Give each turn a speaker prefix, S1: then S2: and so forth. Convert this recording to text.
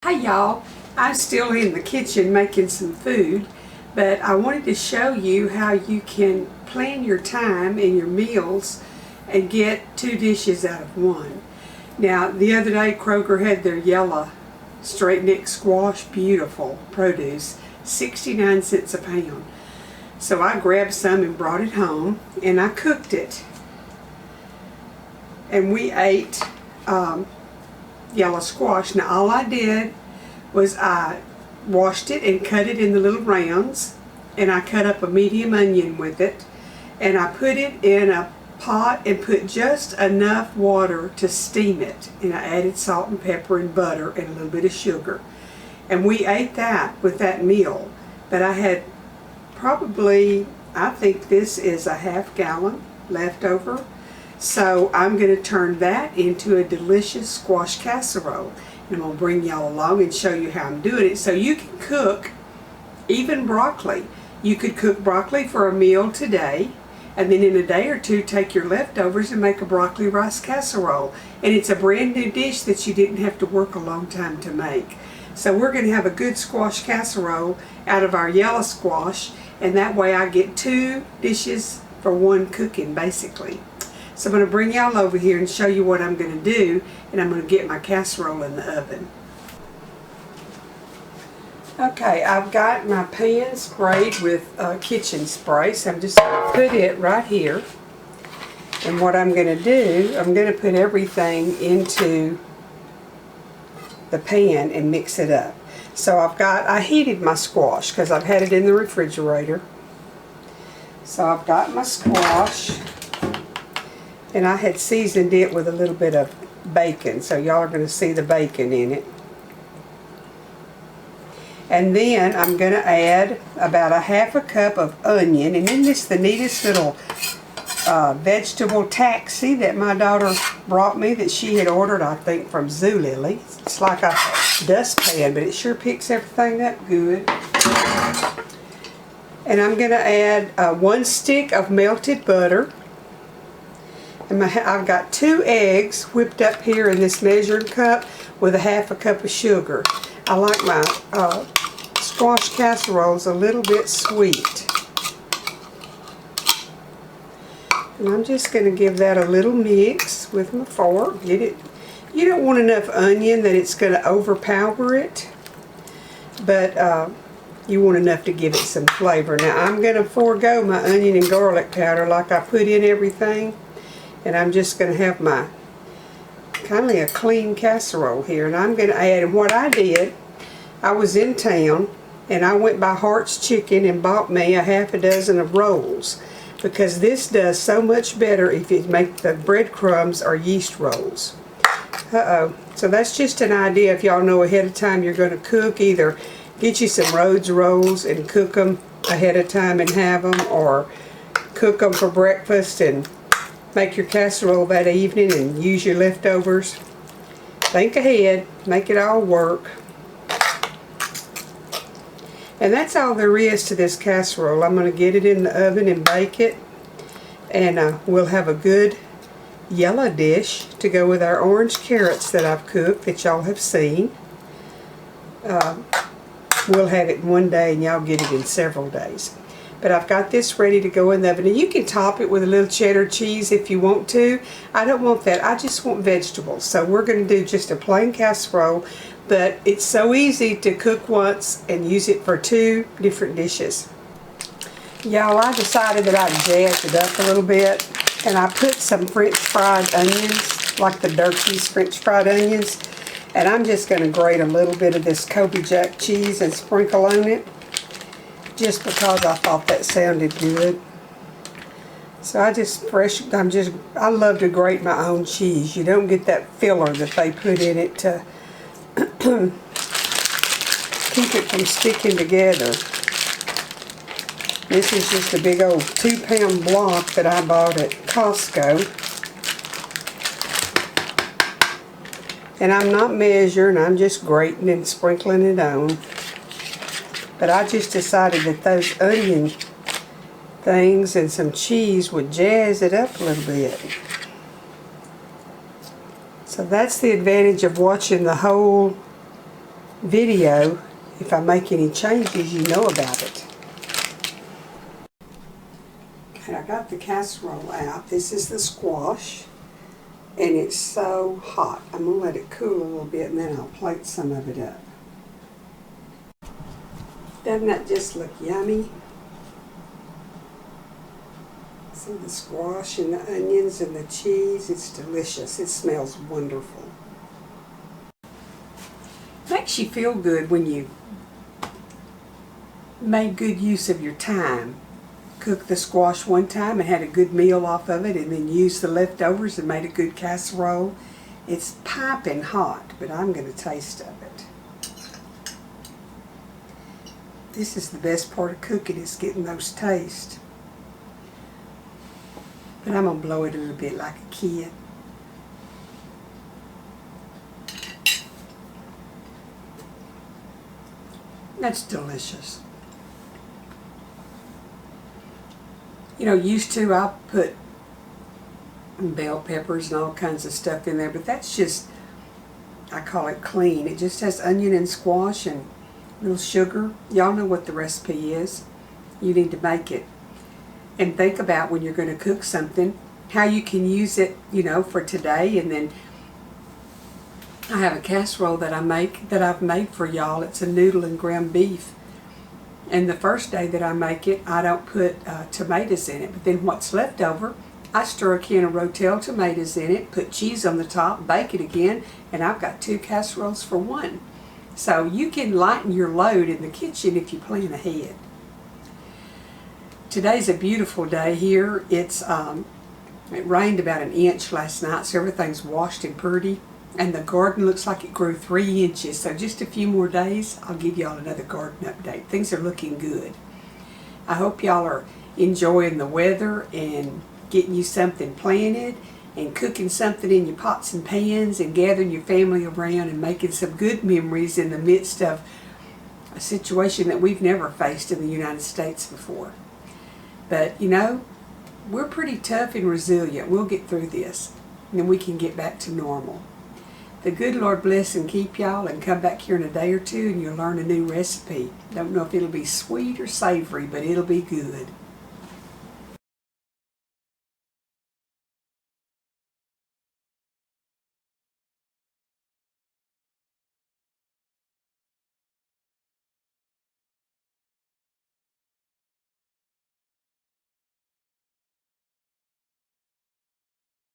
S1: Hi y'all, I'm still in the kitchen making some food, but I wanted to show you how you can plan your time in your meals and get 2 dishes out of 1. Now the other day Kroger had their yellow straight neck squash, beautiful produce, 69 cents a pound. So I grabbed some and brought it home and I cooked it. And we ate yellow squash. Now all I did was I washed it and cut it in the little rounds, and I cut up a medium onion with it, and I put it in a pot and put just enough water to steam it, and I added salt and pepper and butter and a little bit of sugar, and we ate that with that meal. But I had probably, I think this is a half gallon left over. So I'm going to turn that into a delicious squash casserole. And I'm going to bring y'all along and show you how I'm doing it. So you can cook even broccoli. You could cook broccoli for a meal today, and then in a day or two take your leftovers and make a broccoli rice casserole. And it's a brand new dish that you didn't have to work a long time to make. So we're going to have a good squash casserole out of our yellow squash, and that way I get 2 dishes for 1 cooking basically. So I'm going to bring y'all over here and show you what I'm going to do, and I'm going to get my casserole in the oven. Okay, I've got my pan sprayed with kitchen spray, so I'm just going to put it right here. And what I'm going to do, I'm going to put everything into the pan and mix it up. So I heated my squash because I've had it in the refrigerator. So I've got my squash. And I had seasoned it with a little bit of bacon, so y'all are going to see the bacon in it. And then I'm going to add about a 1/2 cup of onion, and then this the neatest little vegetable taxi that my daughter brought me that she had ordered, I think, from Zulily. It's like a dustpan, but it sure picks everything up good. And I'm going to add 1 stick of melted butter. And I've got 2 eggs whipped up here in this measuring cup with a 1/2 cup of sugar. I like my squash casseroles a little bit sweet. And I'm just going to give that a little mix with my fork. Get it. You don't want enough onion that it's going to overpower it, but you want enough to give it some flavor. Now I'm going to forego my onion and garlic powder like I put in everything. And I'm just going to have my kind of a clean casserole here. And I'm going to add, and what I did, I was in town and I went by Hart's Chicken and bought me a 1/2 of rolls. Because this does so much better if you make the breadcrumbs or yeast rolls. So that's just an idea. If y'all know ahead of time you're going to cook, either get you some Rhodes rolls and cook them ahead of time and have them, or cook them for breakfast and make your casserole that evening and use your leftovers. Think ahead, make it all work. And that's all there is to this casserole. I'm going to get it in the oven and bake it, and we'll have a good yellow dish to go with our orange carrots that I've cooked that y'all have seen. We'll have it in 1 day and y'all get it in several days. But I've got this ready to go in the oven, and you can top it with a little cheddar cheese if you want to. I don't want that. I just want vegetables. So we're going to do just a plain casserole, but it's so easy to cook once and use it for 2 different dishes. Y'all, I decided that I'd jazz it up a little bit, and I put some French fried onions, like the Durkee's French fried onions, and I'm just going to grate a little bit of this Colby Jack cheese and sprinkle on it, just because I thought that sounded good. So I love to grate my own cheese. You don't get that filler that they put in it to keep it from sticking together. This is just a big old 2-pound block that I bought at Costco. And I'm not measuring, I'm just grating and sprinkling it on. But I just decided that those onion things and some cheese would jazz it up a little bit. So that's the advantage of watching the whole video. If I make any changes, you know about it. Okay, I got the casserole out. This is the squash, and it's so hot. I'm going to let it cool a little bit, and then I'll plate some of it up. Doesn't that just look yummy? See the squash and the onions and the cheese. It's delicious. It smells wonderful. Makes you feel good when you made good use of your time. Cooked the squash one time and had a good meal off of it, and then used the leftovers and made a good casserole. It's piping hot, but I'm going to taste of it. This is the best part of cooking, is getting those tastes. But I'm going to blow it a little bit like a kid. That's delicious. You know, used to I put bell peppers and all kinds of stuff in there, but that's just, I call it clean. It just has onion and squash and a little sugar. Y'all know what the recipe is. You need to make it. And think about when you're going to cook something, how you can use it, you know, for today. And then I have a casserole that I've made for y'all. It's a noodle and ground beef. And the first day that I make it, I don't put tomatoes in it. But then what's left over, I stir a can of Rotel tomatoes in it, put cheese on the top, bake it again, and I've got 2 casseroles for one. So you can lighten your load in the kitchen if you plan ahead. Today's a beautiful day here. It rained about an inch last night, so everything's washed and pretty. And the garden looks like it grew 3 inches. So just a few more days, I'll give y'all another garden update. Things are looking good. I hope y'all are enjoying the weather and getting you something planted and cooking something in your pots and pans and gathering your family around and making some good memories in the midst of a situation that we've never faced in the United States before. But, you know, we're pretty tough and resilient. We'll get through this, and then we can get back to normal. The good Lord bless and keep y'all, and come back here in a day or two and you'll learn a new recipe. Don't know if it'll be sweet or savory, but it'll be good.